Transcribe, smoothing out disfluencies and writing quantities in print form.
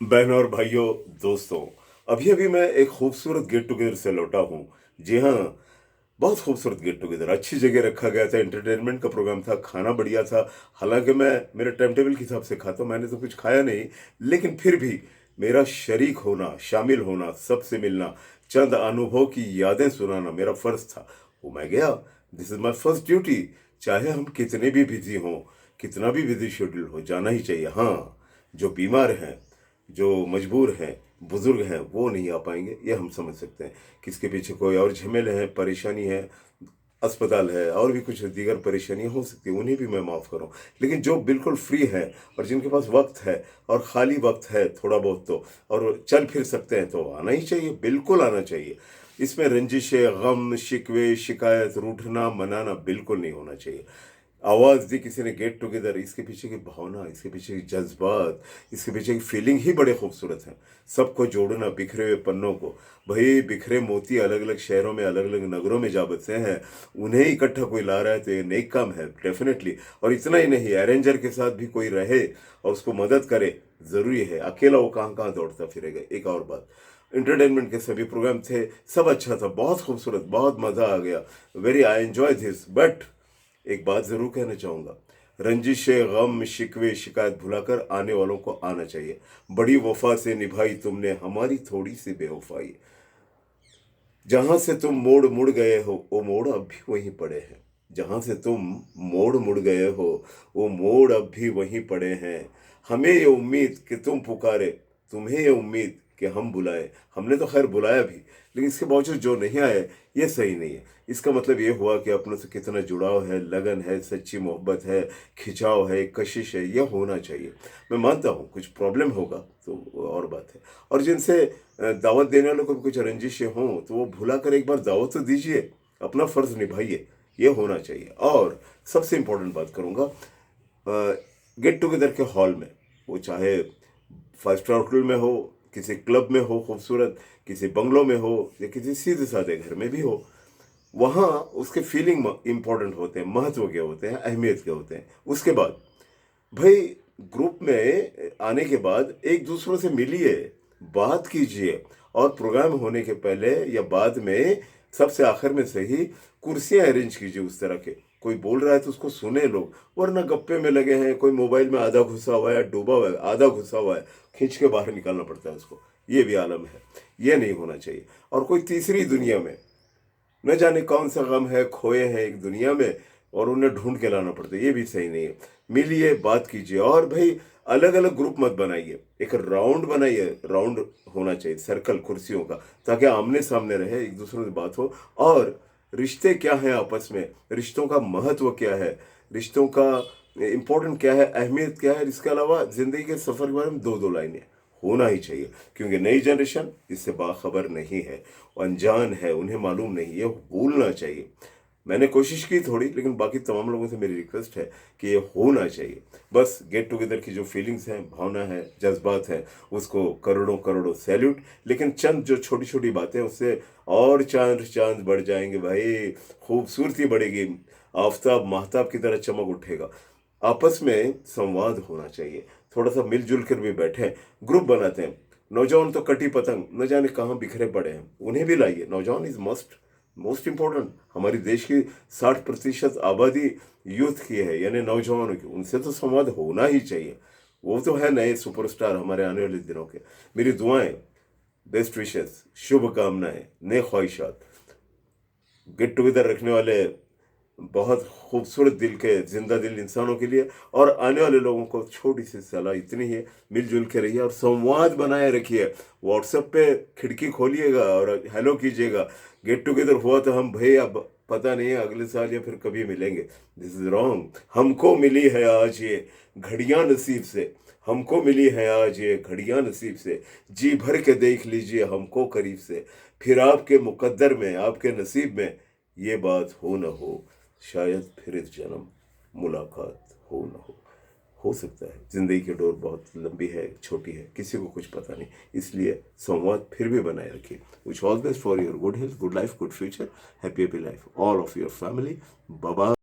बहनों और भाइयों, दोस्तों, अभी अभी मैं एक खूबसूरत गेट टुगेदर से लौटा हूँ। जी हाँ, बहुत खूबसूरत गेट टुगेदर, अच्छी जगह रखा गया था, एंटरटेनमेंट का प्रोग्राम था, खाना बढ़िया था। हालांकि मैं मेरे टाइम टेबल के हिसाब से खाता हूँ, मैंने तो कुछ खाया नहीं, लेकिन फिर भी मेरा शरीक होना, शामिल होना, सबसे मिलना, चंद अनुभव की यादें सुनाना मेरा फर्ज था। वो मैं गया। This is my first duty. चाहे हम कितने भी बिजी हों, कितना भी बिजी शेड्यूल हो, जाना ही चाहिए। हाँ, जो बीमार हैं, जो मजबूर हैं, बुजुर्ग हैं, वो नहीं आ पाएंगे, ये हम समझ सकते हैं। किसके पीछे कोई और झमेले हैं, परेशानी है, अस्पताल है, और भी कुछ दीगर परेशानियां हो सकती हैं, उन्हें भी मैं माफ़ करूं। लेकिन जो बिल्कुल फ्री है और जिनके पास वक्त है और खाली वक्त है थोड़ा बहुत, तो और चल फिर सकते हैं, तो आना ही चाहिए, बिल्कुल आना चाहिए। इसमें रंजिशें, गम, शिकवे, शिकायत, रूठना, मनाना बिल्कुल नहीं होना चाहिए। आवाज दी किसी ने गेट टुगेदर, इसके पीछे की भावना, इसके पीछे की जज्बात, इसके पीछे की फीलिंग ही बड़े खूबसूरत है। सबको जोड़ना, बिखरे हुए पन्नों को, भाई बिखरे मोती अलग अलग शहरों में, अलग अलग नगरों में जा बसे हैं, उन्हें इकट्ठा कोई ला रहा है, तो ये नेक काम है डेफिनेटली। और इतना ही नहीं, अरेंजर के साथ भी कोई रहे और उसको मदद करे, जरूरी है। अकेला वो कहाँ कहाँ दौड़ता फिरेगा। एक और बात, इंटरटेनमेंट के सभी प्रोग्राम थे, सब अच्छा था, बहुत खूबसूरत, बहुत मजा आ गया। Very I enjoy this, but एक बात जरूर कहना चाहूंगा, रंजिशे, गम, शिकवे, शिकायत भुलाकर आने वालों को आना चाहिए। बड़ी वफा से निभाई तुमने हमारी थोड़ी सी बेवफाई। जहां से तुम मोड़ मुड़ गए हो, वो मोड़ अब भी वहीं पड़े हैं। जहां से तुम मोड़ मुड़ गए हो, वो मोड़ अब भी वहीं पड़े हैं। हमें ये उम्मीद कि तुम पुकारे, तुम्हें ये उम्मीद कि हम बुलाए। हमने तो खैर बुलाया भी, लेकिन इसके बावजूद जो नहीं आए, ये सही नहीं है। इसका मतलब ये हुआ कि अपनों से कितना जुड़ाव है, लगन है, सच्ची मोहब्बत है, खिंचाव है, कशिश है, यह होना चाहिए। मैं मानता हूँ कुछ प्रॉब्लम होगा तो वो और बात है। और जिनसे दावत देने वालों को भी कुछ रंजिशें हों, तो वो भुला कर एक बार दावत तो दीजिए, अपना फर्ज निभाइए, ये होना चाहिए। और सबसे इंपॉर्टेंट बात करूंगा, गेट टुगेदर के हॉल में, वो चाहे फाइव स्टार होटल में हो, किसी क्लब में हो खूबसूरत, किसी बंगलों में हो, या किसी सीधे साधे घर में भी हो, वहाँ उसके फीलिंग इंपॉर्टेंट होते हैं, महत्व के होते हैं, अहमियत के होते हैं। उसके बाद भाई, ग्रुप में आने के बाद एक दूसरों से मिलिए, बात कीजिए, और प्रोग्राम होने के पहले या बाद में, सबसे आखिर में सही, कुर्सियां अरेंज कीजिए उस तरह के। कोई बोल रहा है तो उसको सुने लोग, वरना गप्पे में लगे हैं, कोई मोबाइल में आधा घुसा हुआ है, डूबा हुआ है, आधा घुसा हुआ है, खींच के बाहर निकालना पड़ता है उसको। ये भी आलम है, ये नहीं होना चाहिए। और कोई तीसरी दुनिया में, न जाने कौन सा गम है, खोए हैं एक दुनिया में, और उन्हें ढूंढ के लाना पड़ता है, ये भी सही नहीं है। मिलिए, बात कीजिए, और भाई अलग अलग ग्रुप मत बनाइए, एक राउंड बनाइए, राउंड होना चाहिए, सर्कल कुर्सियों का, ताकि आमने सामने रहे, एक दूसरे से बात हो। और रिश्ते क्या हैं आपस में, रिश्तों का महत्व क्या है, रिश्तों का इम्पोर्टेंट क्या है, अहमियत क्या है, इसके अलावा जिंदगी के सफर के बारे में दो दो लाइनें होना ही चाहिए। क्योंकि नई जनरेशन इससे बाखबर नहीं है, अनजान है, उन्हें मालूम नहीं, ये भूलना चाहिए। मैंने कोशिश की थोड़ी, लेकिन बाकी तमाम लोगों से मेरी रिक्वेस्ट है कि ये होना चाहिए। बस गेट टुगेदर की जो फीलिंग्स हैं, भावना है, जज्बात है, उसको करोड़ों करोड़ों सैल्यूट। लेकिन चंद जो छोटी छोटी बातें, उससे और चांद चांद बढ़ जाएंगे भाई, खूबसूरती बढ़ेगी, आफताब महताब की तरह चमक उठेगा। आपस में संवाद होना चाहिए, थोड़ा सा मिलजुल कर भी बैठे, ग्रुप बनाते हैं। नौजवान तो कटी पतंग न जाने कहाँ बिखरे पड़े हैं, उन्हें भी लाइए। नौजवान इज मस्ट, मोस्ट इंपॉर्टेंट। हमारी देश की 60% आबादी यूथ की है, यानी नौजवानों की, उनसे तो संवाद होना ही चाहिए। वो तो है नए सुपरस्टार हमारे आने वाले दिनों के। मेरी दुआएं, बेस्ट विशेस, शुभकामनाएं, नेक ख्वाहिशात गेट टुगेदर रखने वाले बहुत खूबसूरत दिल के, जिंदा दिल इंसानों के लिए। और आने वाले लोगों को छोटी सी सलाह इतनी है, मिलजुल के रहिए और संवाद बनाए रखिए। व्हाट्सएप पे खिड़की खोलिएगा और हेलो कीजिएगा, गेट टुगेदर हुआ तो हम भाई अब पता नहीं है अगले साल या फिर कभी मिलेंगे। This is wrong. हमको मिली है आज ये घड़ियां नसीब से, हमको मिली है आज ये घड़ियां नसीब से, जी भर के देख लीजिए हमको करीब से, फिर आपके मुकद्दर में, आपके नसीब में ये बात हो न हो, शायद फिर इस जन्म मुलाकात हो न हो सकता है। जिंदगी की डोर बहुत लंबी है, छोटी है, किसी को कुछ पता नहीं, इसलिए संवाद फिर भी बनाए रखिए। Which all best for your good health, good life, good future, happy happy life, all of your family. Baba.